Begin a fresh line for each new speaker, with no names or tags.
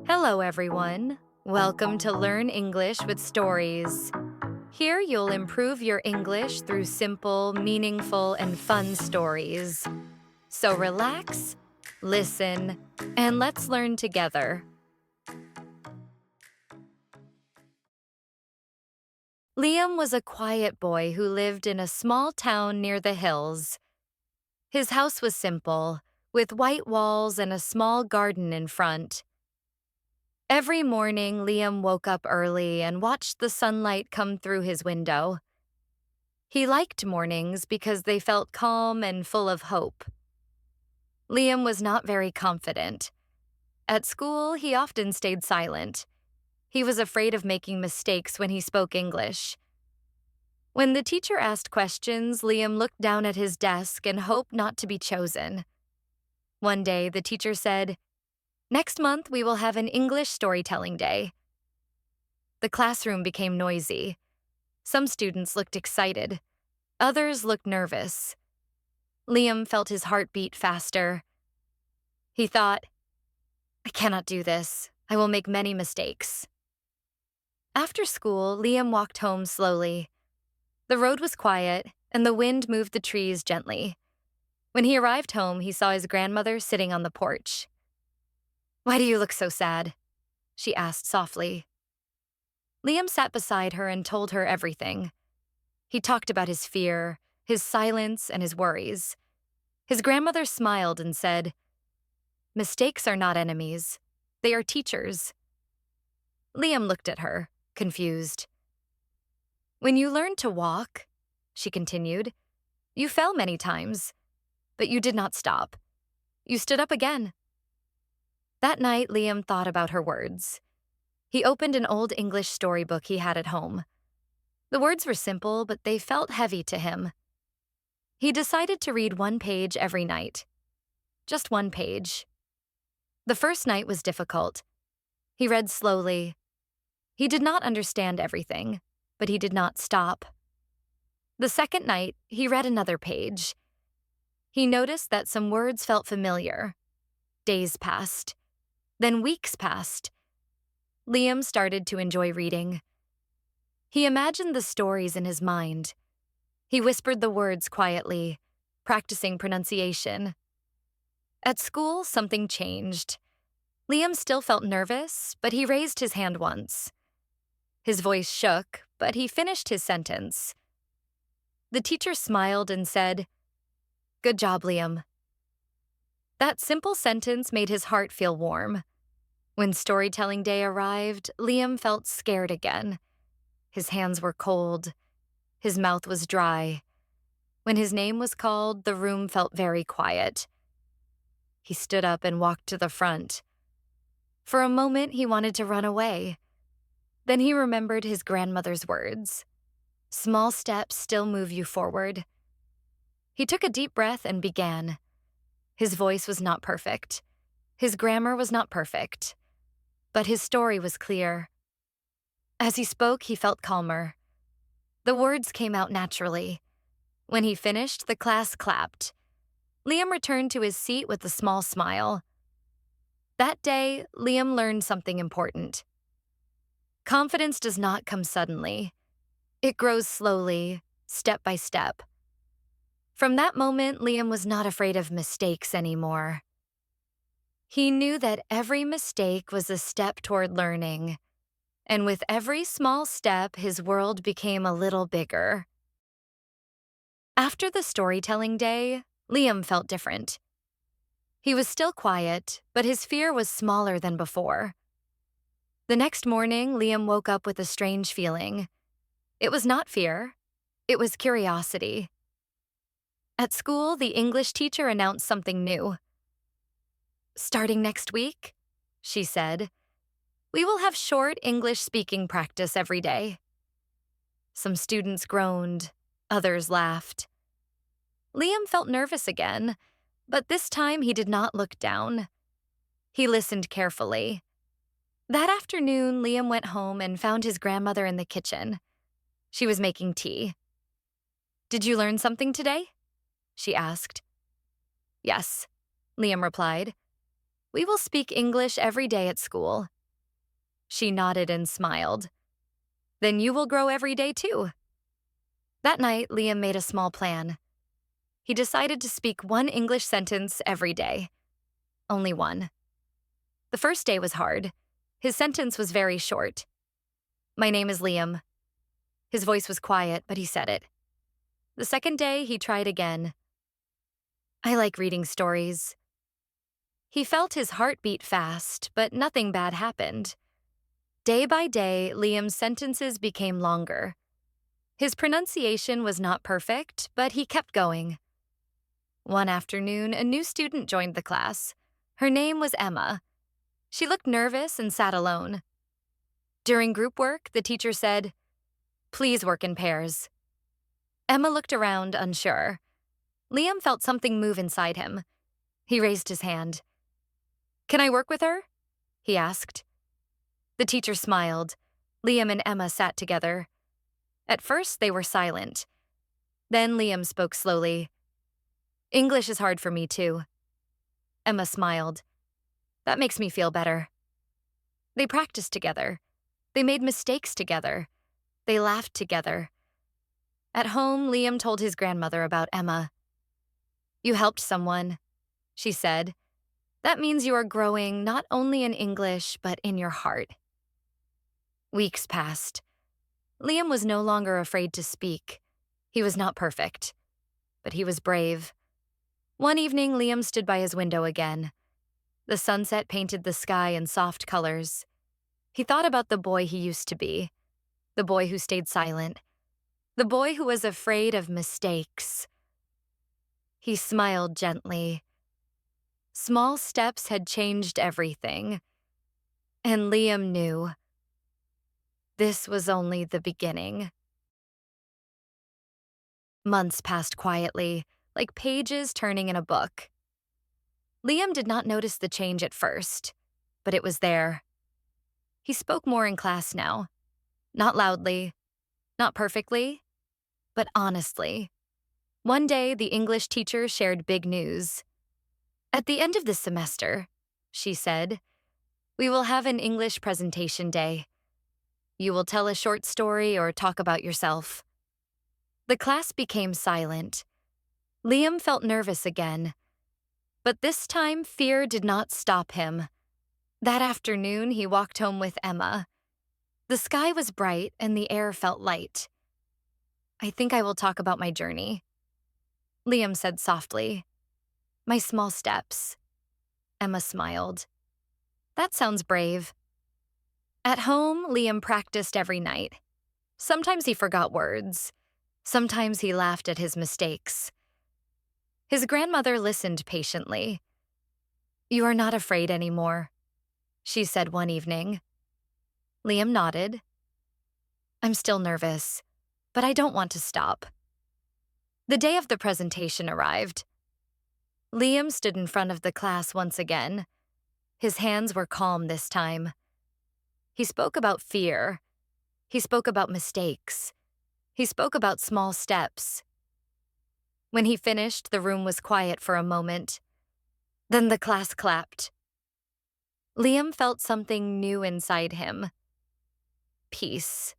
Hello, everyone. Welcome to Learn English with Stories. Here you'll improve your English through simple, meaningful, and fun stories. So relax, listen, and let's learn together. Liam was a quiet boy who lived in a small town near the hills. His house was simple, with white walls and a small garden in front. Every morning, Liam woke up early and watched the sunlight come through his window. He liked mornings because they felt calm and full of hope. Liam was not very confident. At school, he often stayed silent. He was afraid of making mistakes when he spoke English. When the teacher asked questions, Liam looked down at his desk and hoped not to be chosen. One day, the teacher said, "Next month, we will have an English storytelling day." The classroom became noisy. Some students looked excited. Others looked nervous. Liam felt his heart beat faster. He thought, "I cannot do this. I will make many mistakes." After school, Liam walked home slowly. The road was quiet, and the wind moved the trees gently. When he arrived home, he saw his grandmother sitting on the porch. "Why do you look so sad?" she asked softly. Liam sat beside her and told her everything. He talked about his fear, his silence, and his worries. His grandmother smiled and said, "Mistakes are not enemies. They are teachers." Liam looked at her, confused. "When you learned to walk," she continued, "you fell many times, but you did not stop. You stood up again." That night, Liam thought about her words. He opened an old English storybook he had at home. The words were simple, but they felt heavy to him. He decided to read one page every night. Just one page. The first night was difficult. He read slowly. He did not understand everything, but he did not stop. The second night, he read another page. He noticed that some words felt familiar. Days passed. Then weeks passed. Liam started to enjoy reading. He imagined the stories in his mind. He whispered the words quietly, practicing pronunciation. At school, something changed. Liam still felt nervous, but he raised his hand once. His voice shook, but he finished his sentence. The teacher smiled and said, "Good job, Liam." That simple sentence made his heart feel warm. When storytelling day arrived, Liam felt scared again. His hands were cold. His mouth was dry. When his name was called, the room felt very quiet. He stood up and walked to the front. For a moment, he wanted to run away. Then he remembered his grandmother's words. "Small steps still move you forward." He took a deep breath and began. His voice was not perfect. His grammar was not perfect. But his story was clear. As he spoke, he felt calmer. The words came out naturally. When he finished, the class clapped. Liam returned to his seat with a small smile. That day, Liam learned something important. Confidence does not come suddenly. It grows slowly, step by step. From that moment, Liam was not afraid of mistakes anymore. He knew that every mistake was a step toward learning, and with every small step, his world became a little bigger. After the storytelling day, Liam felt different. He was still quiet, but his fear was smaller than before. The next morning, Liam woke up with a strange feeling. It was not fear. It was curiosity. At school, the English teacher announced something new. "Starting next week," she said, "we will have short English speaking practice every day." Some students groaned, others laughed. Liam felt nervous again, but this time he did not look down. He listened carefully. That afternoon, Liam went home and found his grandmother in the kitchen. She was making tea. "Did you learn something today?" she asked. "Yes," Liam replied. "We will speak English every day at school. She nodded and smiled. Then you will grow every day too. That night, Liam made a small plan. He decided to speak one English sentence every day. Only one. The first day was hard. His sentence was very short. My name is Liam. His voice was quiet, but he said it. The second day, he tried again. I like reading stories. He felt his heart beat fast, but nothing bad happened. Day by day, Liam's sentences became longer. His pronunciation was not perfect, but he kept going. One afternoon, a new student joined the class. Her name was Emma. She looked nervous and sat alone. During group work, the teacher said, "Please work in pairs." Emma looked around, unsure. Liam felt something move inside him. He raised his hand. "Can I work with her?" he asked. The teacher smiled. Liam and Emma sat together. At first, they were silent. Then Liam spoke slowly. "English is hard for me, too." Emma smiled. "That makes me feel better." They practiced together. They made mistakes together. They laughed together. At home, Liam told his grandmother about Emma. "You helped someone," she said. "That means you are growing not only in English, but in your heart." Weeks passed. Liam was no longer afraid to speak. He was not perfect, but he was brave. One evening, Liam stood by his window again. The sunset painted the sky in soft colors. He thought about the boy he used to be, the boy who stayed silent, the boy who was afraid of mistakes. He smiled gently. Small steps had changed everything. And Liam knew this was only the beginning. Months passed quietly, like pages turning in a book. Liam did not notice the change at first, but it was there. He spoke more in class now. Not loudly, not perfectly, but honestly. One day, the English teacher shared big news. "At the end of this semester," she said, "we will have an English presentation day. You will tell a short story or talk about yourself." The class became silent. Liam felt nervous again. But this time, fear did not stop him. That afternoon, he walked home with Emma. The sky was bright and the air felt light. "I think I will talk about my journey," Liam said softly. "My small steps." Emma smiled. "That sounds brave." At home, Liam practiced every night. Sometimes he forgot words. Sometimes he laughed at his mistakes. His grandmother listened patiently. "You are not afraid anymore," she said one evening. Liam nodded. "I'm still nervous, but I don't want to stop." The day of the presentation arrived. Liam stood in front of the class once again. His hands were calm this time. He spoke about fear. He spoke about mistakes. He spoke about small steps. When he finished, the room was quiet for a moment. Then the class clapped. Liam felt something new inside him. Peace.